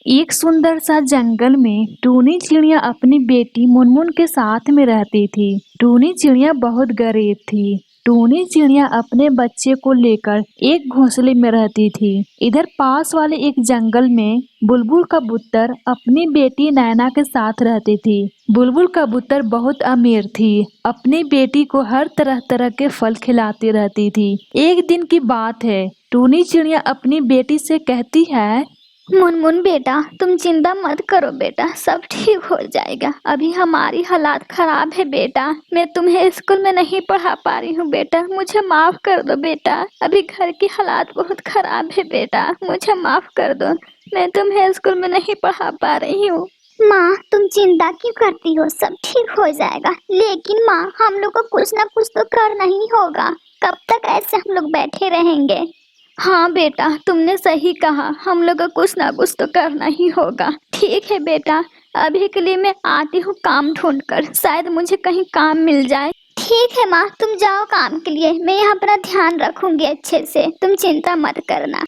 एक सुंदर सा जंगल में टूनी चिड़िया अपनी बेटी मुनमुन के साथ में रहती थी। टूनी चिड़िया बहुत गरीब थी। टूनी चिड़िया अपने बच्चे को लेकर एक घोंसले में रहती थी। इधर पास वाले एक जंगल में बुलबुल कबूतर अपनी बेटी नैना के साथ रहती थी। बुलबुल कबूतर बहुत अमीर थी। अपनी बेटी को हर तरह तरह के फल खिलाती रहती थी। एक दिन की बात है, टूनी चिड़िया अपनी बेटी से कहती है, मुनमुन बेटा, तुम चिंता मत करो बेटा, सब ठीक हो जाएगा। अभी हमारी हालात खराब है बेटा, मैं तुम्हें स्कूल में नहीं पढ़ा पा रही हूँ बेटा, मुझे माफ कर दो बेटा। अभी घर की हालात बहुत खराब है बेटा, मुझे माफ कर दो, मैं तुम्हें स्कूल में नहीं पढ़ा पा रही हूँ। माँ, तुम चिंता क्यों करती हो? सब ठीक हो जाएगा। लेकिन माँ, हम लोग को कुछ ना कुछ तो करना ही होगा। कब तक ऐसे हम लोग बैठे रहेंगे? हाँ बेटा, तुमने सही कहा, हम लोग को कुछ ना कुछ तो करना ही होगा। ठीक है बेटा, अभी के लिए मैं आती हूँ काम ढूंढकर, शायद मुझे कहीं काम मिल जाए। ठीक है माँ, तुम जाओ काम के लिए, मैं यहाँ अपना ध्यान रखूंगी अच्छे से, तुम चिंता मत करना।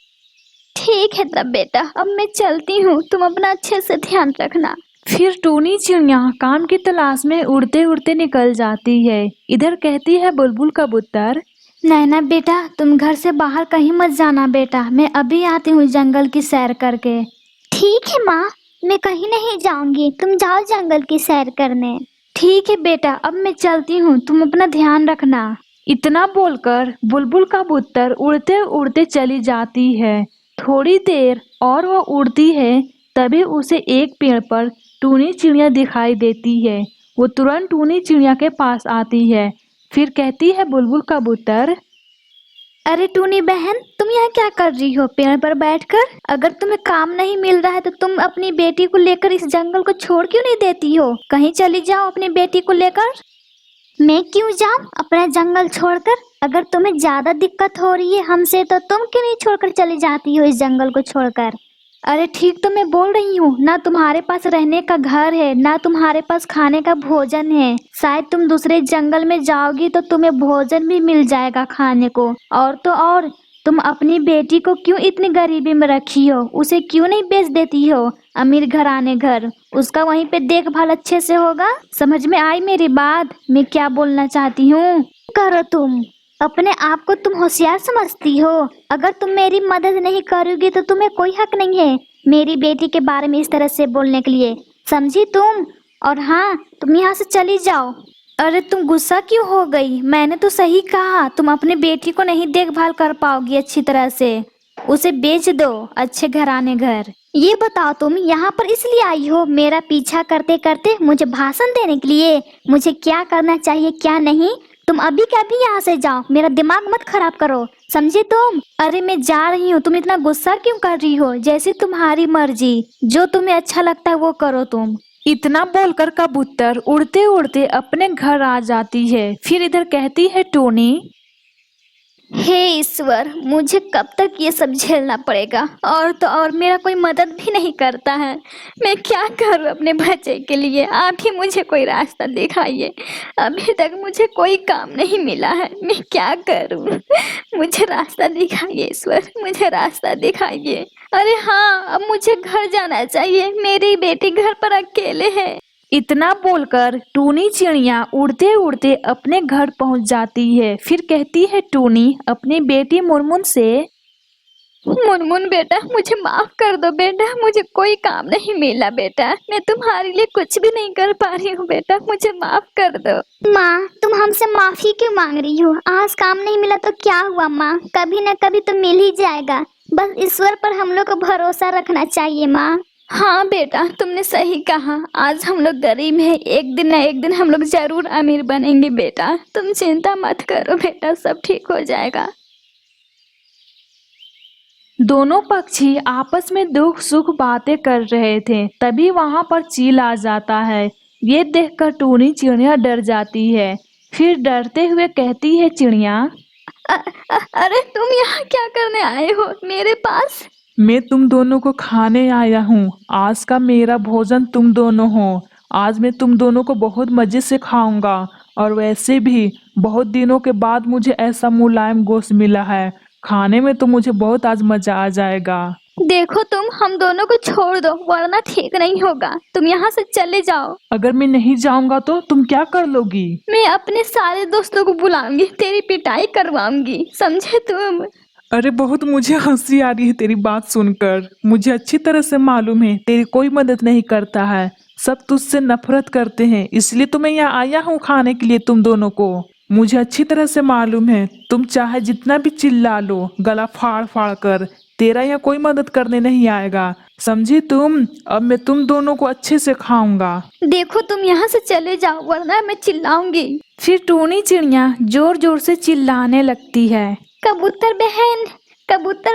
ठीक है तब बेटा, अब मैं चलती हूँ, तुम अपना अच्छे से ध्यान रखना। फिर टूनी चिड़िया काम की तलाश में उड़ते उड़ते निकल जाती है। इधर कहती है बुलबुल कबूतर, नैना बेटा, तुम घर से बाहर कहीं मत जाना बेटा, मैं अभी आती हूँ जंगल की सैर करके। ठीक है माँ, मैं कहीं नहीं जाऊंगी, तुम जाओ जंगल की सैर करने। ठीक है बेटा, अब मैं चलती हूँ, तुम अपना ध्यान रखना। इतना बोलकर बुलबुल कबूतर उड़ते उड़ते चली जाती है। थोड़ी देर और वो उड़ती है, तभी उसे एक पेड़ पर टूनी चिड़िया दिखाई देती है। वो तुरंत टूनी चिड़िया के पास आती है। फिर कहती है बुलबुल कबूतर, अरे टूनी बहन, तुम यहाँ क्या कर रही हो पेड़ पर बैठकर? अगर तुम्हें काम नहीं मिल रहा है तो तुम अपनी बेटी को लेकर इस जंगल को छोड़ क्यों नहीं देती हो? कहीं चली जाओ अपनी बेटी को लेकर। मैं क्यों जाऊं अपना जंगल छोड़कर? अगर तुम्हें ज्यादा दिक्कत हो रही है हमसे तो तुम क्यों नहीं छोड़कर चली जाती हो इस जंगल को छोड़कर? अरे ठीक तो मैं बोल रही हूँ ना, तुम्हारे पास रहने का घर है ना तुम्हारे पास खाने का भोजन है। शायद तुम दूसरे जंगल में जाओगी तो तुम्हें भोजन भी मिल जाएगा खाने को। और तो और, तुम अपनी बेटी को क्यों इतनी गरीबी में रखी हो? उसे क्यों नहीं बेच देती हो अमीर घराने घर? उसका वहीं पे देखभाल अच्छे से होगा। समझ में आई मेरी बात, मैं क्या बोलना चाहती हूँ? करो तुम अपने आप को तुम होशियार समझती हो? अगर तुम मेरी मदद नहीं करोगी तो तुम्हें कोई हक नहीं है मेरी बेटी के बारे में इस तरह से बोलने के लिए, समझी तुम? और हाँ, तुम यहाँ से चली जाओ। अरे तुम गुस्सा क्यों हो गई? मैंने तो सही कहा, तुम अपनी बेटी को नहीं देखभाल कर पाओगी अच्छी तरह से, उसे बेच दो अच्छे घराने घर। ये बताओ, तुम यहाँ पर इसलिए आई हो मेरा पीछा करते करते मुझे भाषण देने के लिए? मुझे क्या करना चाहिए क्या नहीं? तुम अभी के अभी यहाँ से जाओ, मेरा दिमाग मत खराब करो, समझे तुम? अरे मैं जा रही हूँ, तुम इतना गुस्सा क्यों कर रही हो? जैसी तुम्हारी मर्जी, जो तुम्हें अच्छा लगता है वो करो तुम। इतना बोलकर कबूतर उड़ते उड़ते अपने घर आ जाती है। फिर इधर कहती है टोनी, हे ईश्वर, मुझे कब तक ये सब झेलना पड़ेगा? और तो और मेरा कोई मदद भी नहीं करता है, मैं क्या करूँ अपने बच्चे के लिए? आप ही मुझे कोई रास्ता दिखाइए, अभी तक मुझे कोई काम नहीं मिला है, मैं क्या करूँ? मुझे रास्ता दिखाइए ईश्वर, मुझे रास्ता दिखाइए। अरे हाँ, अब मुझे घर जाना चाहिए, मेरी बेटी घर पर अकेले है। इतना बोलकर टूनी चिड़िया उड़ते उड़ते अपने घर पहुंच जाती है। फिर कहती है टूनी अपनी बेटी मुनमुन से, मुनमुन बेटा, मुझे माफ कर दो बेटा, मुझे कोई काम नहीं मिला बेटा, मैं तुम्हारे लिए कुछ भी नहीं कर पा रही हूँ बेटा, मुझे माफ कर दो। माँ, तुम हमसे माफी क्यों मांग रही हो? आज काम नहीं मिला तो क्या हुआ माँ, कभी न कभी तो मिल ही जाएगा। बस ईश्वर पर हम लोग को भरोसा रखना चाहिए माँ। हाँ बेटा, तुमने सही कहा, आज हम लोग गरीब हैं, एक दिन न एक दिन हम लोग जरूर अमीर बनेंगे बेटा, तुम चिंता मत करो बेटा, सब ठीक हो जाएगा। दोनों पक्षी आपस में दुख सुख बातें कर रहे थे। तभी वहां पर चील आ जाता है। ये देखकर टूनी चिड़िया डर जाती है। फिर डरते हुए कहती है चिड़िया, अरे तुम यहाँ क्या करने आए हो मेरे पास? मैं तुम दोनों को खाने आया हूँ। आज का मेरा भोजन तुम दोनों हो। आज मैं तुम दोनों को बहुत मजे से खाऊंगा। और वैसे भी बहुत दिनों के बाद मुझे ऐसा मुलायम गोश्त मिला है, खाने में तो मुझे बहुत आज मजा आ जाएगा। देखो तुम हम दोनों को छोड़ दो वरना ठीक नहीं होगा। तुम यहाँ से चले जाओ। अगर मैं नहीं जाऊंगा तो तुम क्या कर लोगी? मैं अपने सारे दोस्तों को बुलाऊंगी, तेरी पिटाई करवाऊंगी, समझे तुम? अरे बहुत मुझे हंसी आ रही है तेरी बात सुनकर। मुझे अच्छी तरह से मालूम है तेरी कोई मदद नहीं करता है, सब तुझसे नफरत करते हैं, इसलिए तो मैं यहाँ आया हूँ खाने के लिए तुम दोनों को। मुझे अच्छी तरह से मालूम है तुम चाहे जितना भी चिल्ला लो, गला फाड़ फाड़ कर, तेरा यहाँ कोई मदद करने नहीं आएगा, समझी तुम? अब मैं तुम दोनों को अच्छे से खाऊंगा। देखो तुम यहाँ से चले जाओ वरना मैं चिल्लाऊंगी। फिर टूनी चिड़िया जोर जोर से चिल्लाने लगती है। कबूतर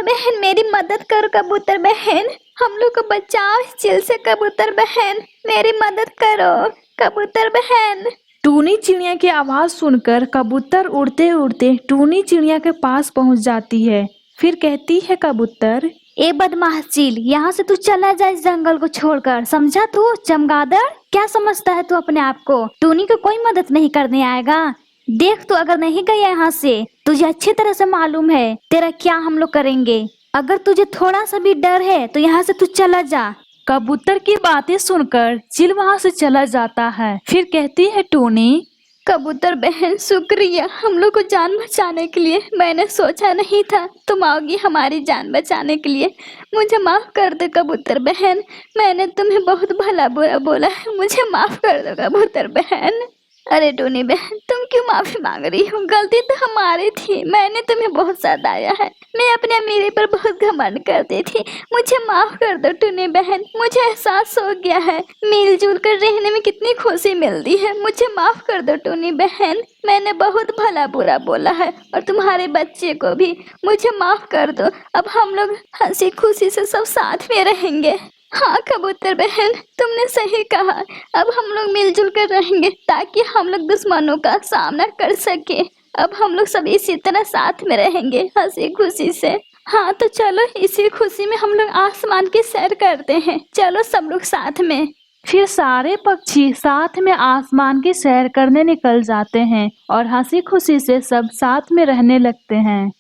बहन मेरी मदद करो। कबूतर बहन हम लोग को बचाओ इस चिल से। कबूतर बहन मेरी मदद करो। कबूतर बहन। टूनी चिड़िया की आवाज सुनकर कबूतर उड़ते उड़ते टूनी चिड़िया के पास पहुंच जाती है। फिर कहती है कबूतर, ए बदमाश चील, यहाँ से तू चला जा इस जंगल को छोड़कर, समझा तू? चमगादड़, क्या समझता है तू अपने आप को? टूनी को कोई मदद नहीं करने आएगा। देख तू अगर नहीं गया यहाँ से, तुझे अच्छी तरह से मालूम है तेरा क्या हम लोग करेंगे। अगर तुझे थोड़ा सा भी डर है तो यहाँ से तू चला जा। कबूतर की बातें सुनकर चिल वहां से चला जाता है। फिर कहती है टूनी, कबूतर बहन शुक्रिया हम लोग को जान बचाने के लिए। मैंने सोचा नहीं था तुम आओगी हमारी जान बचाने के लिए। मुझे माफ कर दो कबूतर बहन, मैंने तुम्हें बहुत भला बुरा बोला है, मुझे माफ कर दो कबूतर बहन। अरे टूनी बहन तुम क्यों माफी मांग रही हो? गलती तो हमारी थी, मैंने तुम्हें बहुत सताया है, मैं अपने अमीरी पर बहुत घमंड करती थी, मुझे माफ कर दो टूनी बहन। मुझे एहसास हो गया है मिलजुल कर रहने में कितनी खुशी मिलती है, मुझे माफ कर दो टूनी बहन। मैंने बहुत भला बुरा बोला है और तुम्हारे बच्चे को भी मुझे माफ कर दो। अब हम लोग हंसी खुशी से सब साथ में रहेंगे। हाँ कबूतर बहन तुमने सही कहा, अब हम लोग मिलजुल कर रहेंगे ताकि हम लोग दुश्मनों का सामना कर सके। अब हम लोग सब इसी तरह साथ में रहेंगे हंसी खुशी से। हाँ तो चलो इसी खुशी में हम लोग आसमान की सैर करते हैं, चलो सब लोग साथ में। फिर सारे पक्षी साथ में आसमान की सैर करने निकल जाते हैं और हंसी खुशी से सब साथ में रहने लगते हैं।